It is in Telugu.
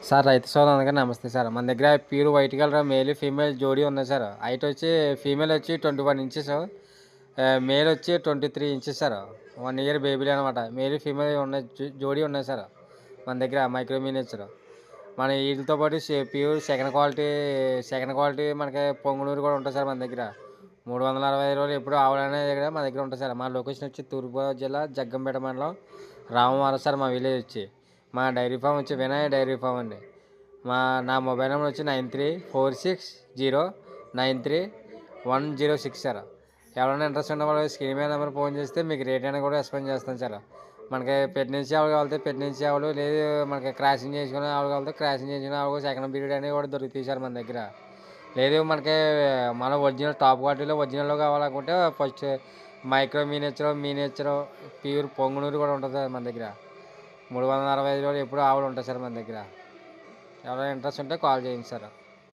సార్ రైతు సోదరులందరికీ నమస్తే సార్. మన దగ్గర pure white colour male, female జోడీ ఉన్నాయి సార్. హైట్ వచ్చి ఫీమేల్ వచ్చి 21 ఇంచెస్, మేల్ వచ్చి 23 ఇంచెస్ సార్. 1 ఇయర్ బేబీలు అనమాట. మేల్, ఫీమేల్ ఉన్నాయి, జోడీ ఉన్నాయి సార్ మన దగ్గర మైక్రో మినియేచర్. మన వీటితో పాటు ప్యూర్ సెకండ్ క్వాలిటీ మనకి పొంగునూరు కూడా ఉంటుంది సార్ మన దగ్గర. 365 రోజులు ఎప్పుడు ఆవులనే దగ్గర మన దగ్గర ఉంటుంది సార్. మా లొకేషన్ వచ్చి తూర్పుగోదావరి జిల్లా జగ్గంపేట మండలం రామవరం సార్. మా విలేజ్ వచ్చి మా డైరీ ఫామ్ వచ్చి వినయ్ డైరీ ఫామ్ అండి. నా మొబైల్ నెంబర్ వచ్చి 9346093106 సార్. ఎవరైనా ఇంట్రెస్ట్ ఉన్న వాళ్ళు స్క్రీన్ మీద నెంబర్ ఫోన్ చేస్తే మీకు రేట్ అయినా కూడా ఎక్స్ప్లెయిన్ చేస్తాను సార్. మనకి ప్రెగ్నెన్సీ ఆవులు కావాలంటే ప్రెగ్నెన్సీ ఆవులు, లేదు మనకి క్రాసింగ్ చేసుకునే ఆవులు కావాలంటే క్రాసింగ్ చేసుకునే ఆవులు, సెకండ్ పీరియడ్ అనేవి కూడా దొరుకుతాయి సార్ మన దగ్గర. లేదు మనకి మన ఒరిజినల్ టాప్ క్వాలిటీలో ఒరిజినల్లో కావాలనుకుంటే first micro miniature pure Punganur కూడా ఉంటుంది సార్ మన దగ్గర. 365 రోజులు ఎప్పుడు ఆవులు ఉంటాయి సార్ మన దగ్గర. ఎవరైనా ఇంట్రెస్ట్ ఉంటే కాల్ చేయండి సార్.